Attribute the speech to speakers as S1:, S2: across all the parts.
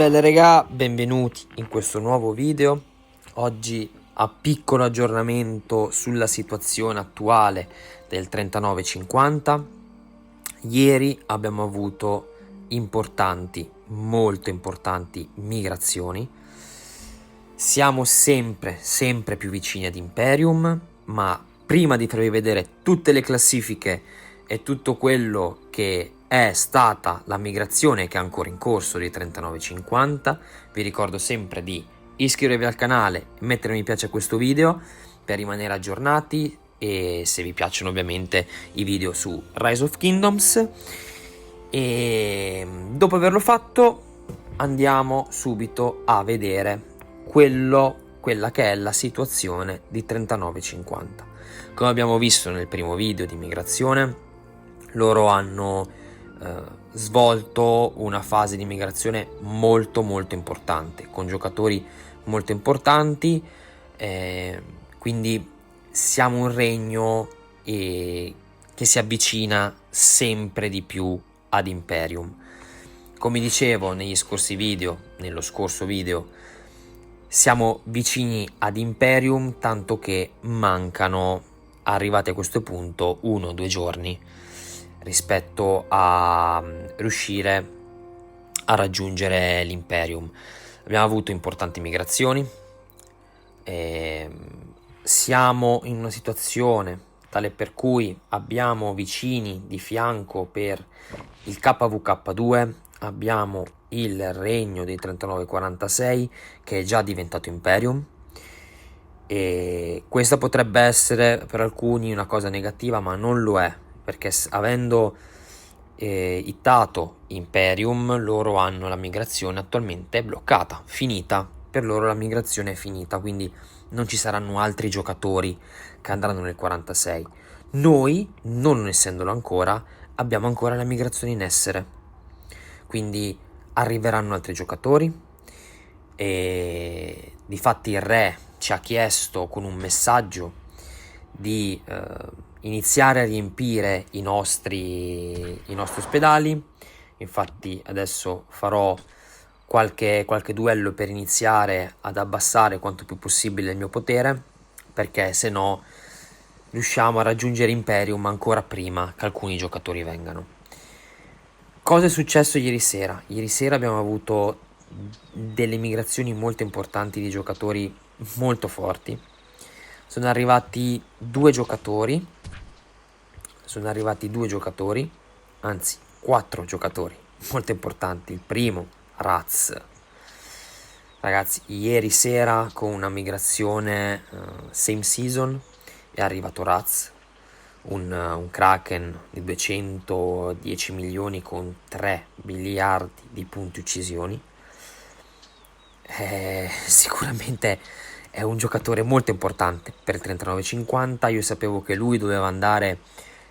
S1: Belle regà, benvenuti in questo nuovo video. Oggi a piccolo aggiornamento sulla situazione attuale del 3950. Ieri abbiamo avuto molto importanti migrazioni. Siamo sempre più vicini ad Imperium, ma prima di farvi vedere tutte le classifiche e tutto quello che è stata la migrazione che è ancora in corso di 3950, vi ricordo sempre di iscrivervi al canale e mettere mi piace a questo video per rimanere aggiornati, e se vi piacciono ovviamente i video su Rise of Kingdoms. E dopo averlo fatto andiamo subito a vedere quella che è la situazione di 3950. Come abbiamo visto nel primo video di migrazione, loro hanno svolto una fase di migrazione molto importante, con giocatori molto importanti, quindi siamo un regno che si avvicina sempre di più ad Imperium. Come dicevo nello scorso video, siamo vicini ad Imperium, tanto che mancano, arrivati a questo punto, 1 o 2 giorni rispetto a riuscire a raggiungere l'Imperium. Abbiamo avuto importanti migrazioni, siamo in una situazione tale per cui abbiamo vicini di fianco per il KVK2, abbiamo il regno dei 3946 che è già diventato Imperium, e questa potrebbe essere per alcuni una cosa negativa, ma non lo è, perché avendo ittato Imperium, loro hanno la migrazione attualmente bloccata, finita. Per loro la migrazione è finita, quindi non ci saranno altri giocatori che andranno nel 46. Noi, non essendolo ancora, abbiamo ancora la migrazione in essere, quindi arriveranno altri giocatori. E difatti il re ci ha chiesto con un messaggio di iniziare a riempire i nostri ospedali. Infatti adesso farò qualche duello per iniziare ad abbassare quanto più possibile il mio potere, perché se no riusciamo a raggiungere Imperium ancora prima che alcuni giocatori vengano. Cosa è successo ieri sera? Ieri sera abbiamo avuto delle migrazioni molto importanti di giocatori molto forti. Sono arrivati due giocatori, anzi 4 giocatori molto importanti. Il primo, Raz. Ragazzi, ieri sera con una migrazione same season è arrivato Raz, un Kraken di 210 milioni con 3 miliardi di punti uccisioni. Sicuramente è un giocatore molto importante per il 3950. Io sapevo che lui doveva andare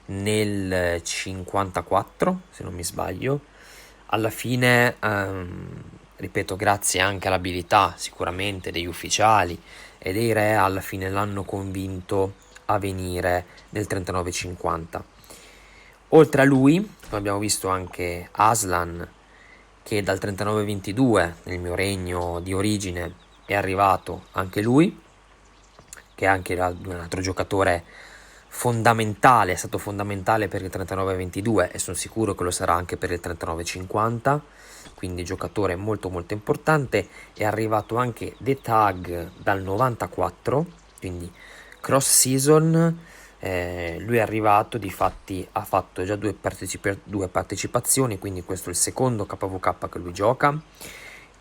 S1: nel 54, se non mi sbaglio. Alla fine, ripeto, grazie anche all'abilità sicuramente degli ufficiali e dei re, alla fine l'hanno convinto a venire nel 3950. Oltre a lui abbiamo visto anche Aslan, che dal 3922 nel mio regno di origine è arrivato anche lui, che è anche un altro giocatore fondamentale, è stato fondamentale per il 3922 e sono sicuro che lo sarà anche per il 3950, quindi giocatore molto importante. È arrivato anche The Tag dal 94, quindi cross season. Lui è arrivato, difatti ha fatto già due partecipazioni, quindi questo è il secondo KVK che lui gioca,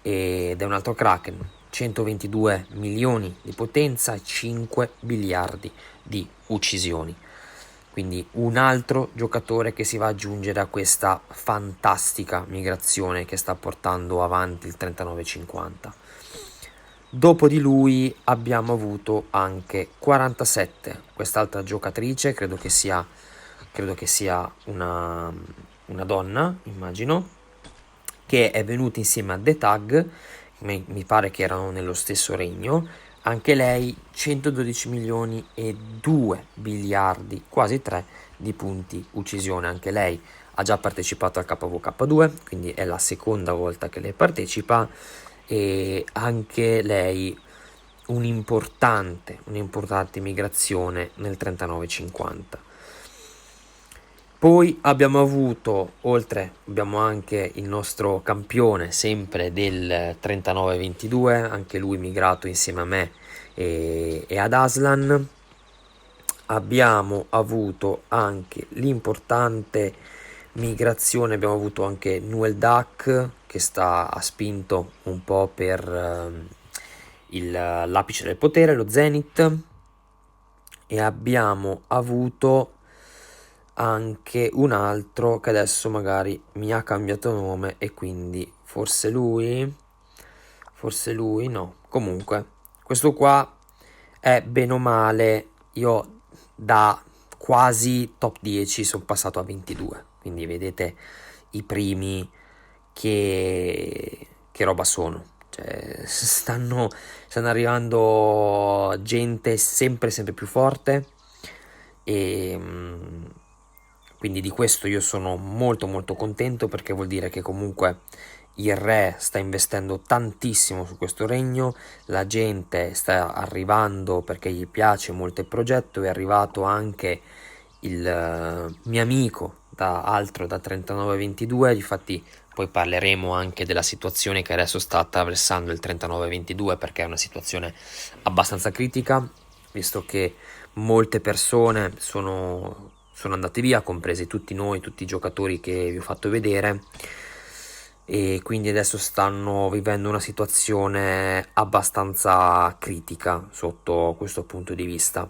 S1: ed è un altro Kraken, 122 milioni di potenza e 5 miliardi di uccisioni, quindi un altro giocatore che si va ad aggiungere a questa fantastica migrazione che sta portando avanti il 3950. Dopo di lui abbiamo avuto anche 47, quest'altra giocatrice, credo che sia una donna, immagino, che è venuta insieme a The Tag, mi pare che erano nello stesso regno. Anche lei 112 milioni e 2 miliardi, quasi 3, di punti uccisione. Anche lei ha già partecipato al KWK2, quindi è la seconda volta che lei partecipa, e anche lei un'importante migrazione nel 39-50. Poi abbiamo anche il nostro campione sempre del 39-22, anche lui migrato insieme a me e ad Aslan. Abbiamo avuto anche l'importante migrazione, abbiamo avuto anche Nuel Dak che ha spinto un po' per l'apice del potere, lo Zenith, e abbiamo avuto anche un altro che adesso magari mi ha cambiato nome e quindi forse lui no, comunque questo qua è bene o male, io da quasi top 10 sono passato a 22, quindi vedete i primi che roba sono, cioè stanno arrivando gente sempre più forte, e quindi di questo io sono molto contento, perché vuol dire che comunque il re sta investendo tantissimo su questo regno, la gente sta arrivando perché gli piace molto il progetto. È arrivato anche il mio amico da 3922, difatti poi parleremo anche della situazione che adesso sta attraversando il 3922, perché è una situazione abbastanza critica, visto che molte persone sono andate via, compresi tutti noi, tutti i giocatori che vi ho fatto vedere, e quindi adesso stanno vivendo una situazione abbastanza critica sotto questo punto di vista.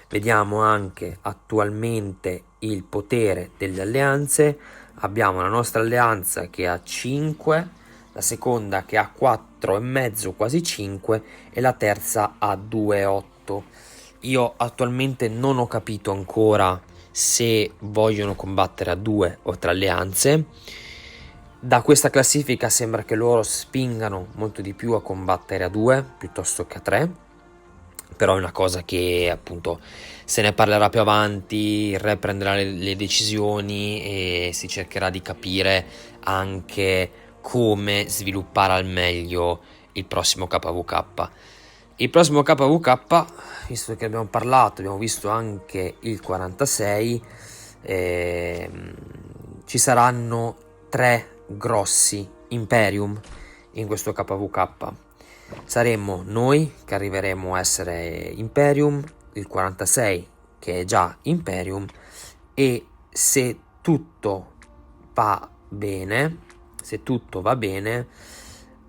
S1: Vediamo anche attualmente il potere delle alleanze. Abbiamo la nostra alleanza che ha 5, la seconda che ha 4,5, quasi 5, e la terza ha 2,8. Io attualmente non ho capito ancora se vogliono combattere a 2 o 3 alleanze. Da questa classifica sembra che loro spingano molto di più a combattere a 2 piuttosto che a 3, però è una cosa che appunto se ne parlerà più avanti, il re prenderà le decisioni e si cercherà di capire anche come sviluppare al meglio il prossimo KWK. Il prossimo KWK, visto che abbiamo parlato, abbiamo visto anche il 46, ci saranno 3 grossi Imperium in questo KWK. Saremmo noi che arriveremo a essere Imperium, il 46 che è già Imperium, e se tutto va bene,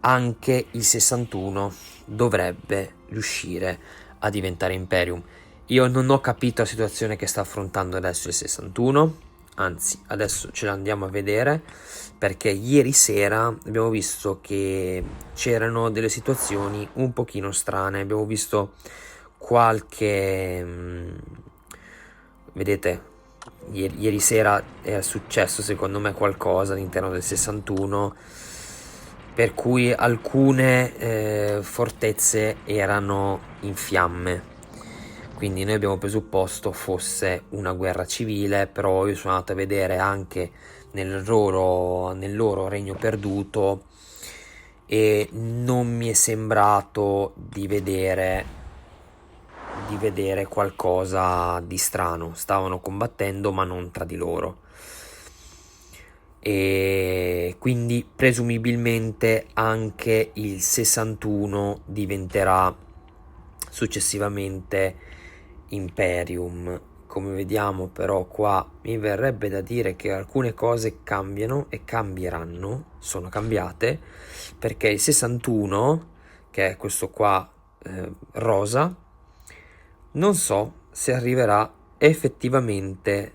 S1: anche il 61 dovrebbe riuscire a diventare Imperium. Io non ho capito la situazione che sta affrontando adesso il 61, anzi adesso ce l'andiamo a vedere, perché ieri sera abbiamo visto che c'erano delle situazioni un pochino strane. Abbiamo visto vedete, ieri sera è successo secondo me qualcosa all'interno del 61, per cui alcune fortezze erano in fiamme, quindi noi abbiamo presupposto fosse una guerra civile, però io sono andato a vedere anche nel loro regno perduto e non mi è sembrato di vedere qualcosa di strano. Stavano combattendo ma non tra di loro, e quindi presumibilmente anche il 61 diventerà successivamente Imperium. Come vediamo però qua mi verrebbe da dire che alcune cose cambiano e cambieranno, sono cambiate, perché il 61, che è questo qua rosa, non so se arriverà effettivamente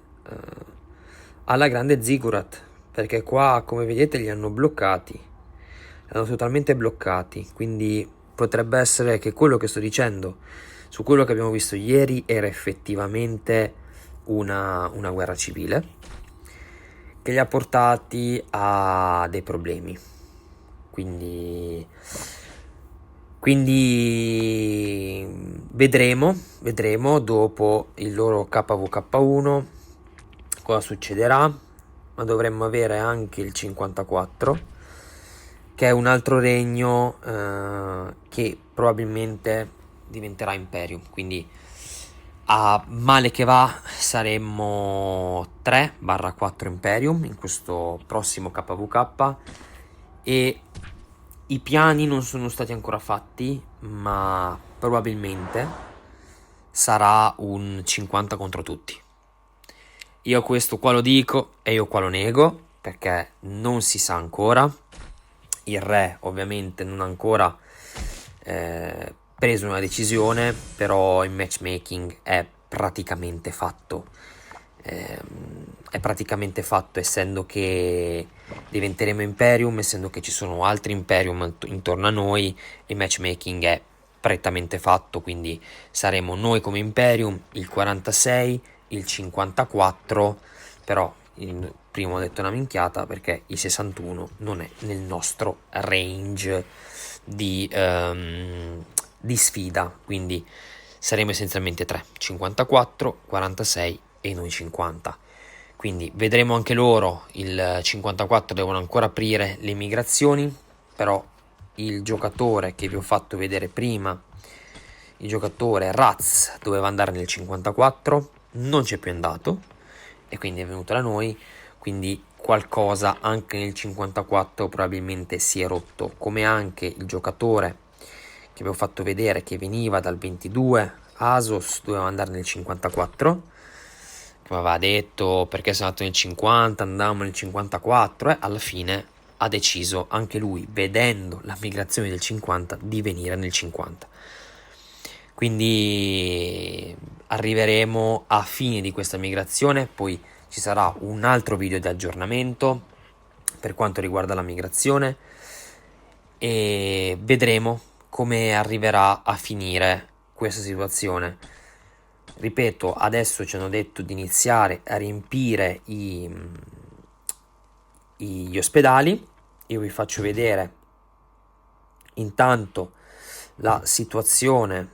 S1: alla grande Ziggurat, perché qua come vedete li hanno totalmente bloccati, quindi potrebbe essere che quello che sto dicendo su quello che abbiamo visto ieri era effettivamente una guerra civile che li ha portati a dei problemi. Quindi vedremo dopo il loro KWK1 cosa succederà. ma dovremmo avere anche il 54, che è un altro regno che probabilmente diventerà Imperium, quindi a male che va saremmo 3/4 Imperium in questo prossimo KVK, e i piani non sono stati ancora fatti, ma probabilmente sarà un 50 contro tutti. Io questo qua lo dico e io qua lo nego, perché non si sa ancora. Il re ovviamente non ha ancora preso una decisione, però il matchmaking è praticamente fatto. È praticamente fatto, essendo che diventeremo Imperium, essendo che ci sono altri Imperium intorno a noi, il matchmaking è prettamente fatto, quindi saremo noi come Imperium, il 46, il 54, però il primo ho detto una minchiata perché il 61 non è nel nostro range di sfida, quindi saremo essenzialmente 3, 54, 46 e noi 50. Quindi vedremo anche loro, il 54 devono ancora aprire le migrazioni, però il giocatore che vi ho fatto vedere prima, il giocatore Raz, doveva andare nel 54, non c'è più andato e quindi è venuto da noi, quindi qualcosa anche nel 54 probabilmente si è rotto, come anche il giocatore che vi ho fatto vedere che veniva dal 22, Asos, doveva andare nel 54, che mi aveva detto perché sono andato nel 50, andavamo nel 54, alla fine ha deciso anche lui, vedendo la migrazione del 50, di venire nel 50. Quindi arriveremo a fine di questa migrazione, poi ci sarà un altro video di aggiornamento per quanto riguarda la migrazione e vedremo come arriverà a finire questa situazione. Ripeto, adesso ci hanno detto di iniziare a riempire gli ospedali. Io vi faccio vedere intanto la situazione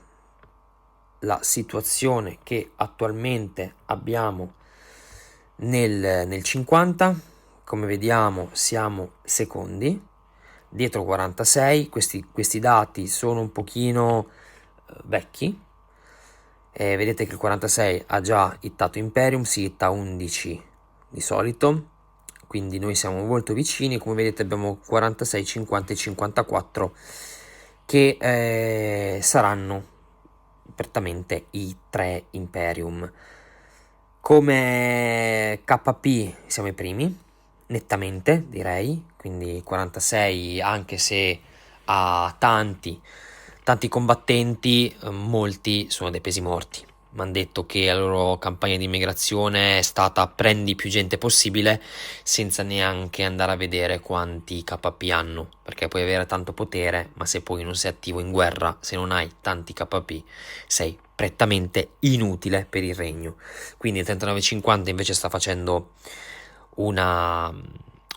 S1: che attualmente abbiamo nel 50. Come vediamo siamo secondi, dietro 46. Questi dati sono un pochino vecchi. Vedete che il 46 ha già hittato Imperium, si hitta 11 di solito, quindi noi siamo molto vicini. Come vedete abbiamo 46, 50 e 54 che saranno prettamente i 3 Imperium. Come KP siamo i primi, nettamente direi, quindi 46, anche se ha tanti combattenti, molti sono dei pesi morti. Mi hanno detto che la loro campagna di immigrazione è stata prendi più gente possibile senza neanche andare a vedere quanti KP hanno, perché puoi avere tanto potere, ma se poi non sei attivo in guerra, se non hai tanti KP, sei prettamente inutile per il regno. Quindi il 3950 invece sta facendo una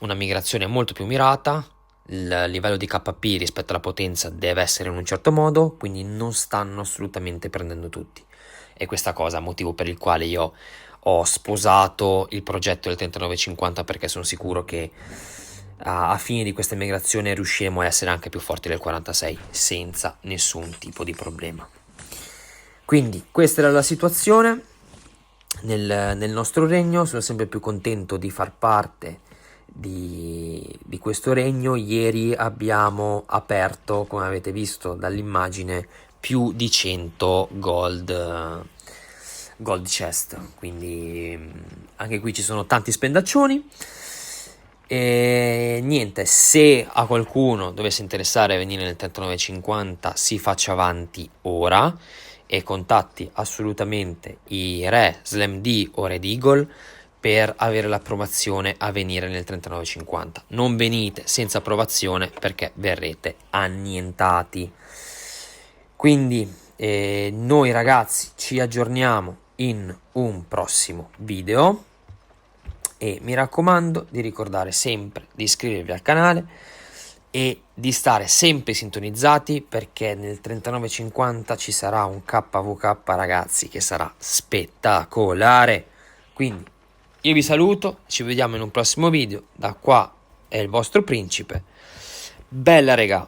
S1: migrazione molto più mirata. Il livello di KP rispetto alla potenza deve essere in un certo modo, quindi non stanno assolutamente prendendo tutti. E questa cosa è il motivo per il quale io ho sposato il progetto del 3950, perché sono sicuro che a fine di questa migrazione riusciremo a essere anche più forti del 46 senza nessun tipo di problema. Quindi questa era la situazione nel nostro regno. Sono sempre più contento di far parte di questo regno. Ieri abbiamo aperto, come avete visto dall'immagine, più di 100 gold chest, quindi anche qui ci sono tanti spendaccioni. E niente, se a qualcuno dovesse interessare a venire nel 3950 si faccia avanti ora e contatti assolutamente i re Slam D o Red Eagle per avere l'approvazione a venire nel 3950. Non venite senza approvazione perché verrete annientati. Quindi noi ragazzi ci aggiorniamo in un prossimo video e mi raccomando di ricordare sempre di iscrivervi al canale e di stare sempre sintonizzati, perché nel 3950 ci sarà un KVK ragazzi che sarà spettacolare. Quindi io vi saluto, ci vediamo in un prossimo video. Da qua è il vostro principe. Bella regà.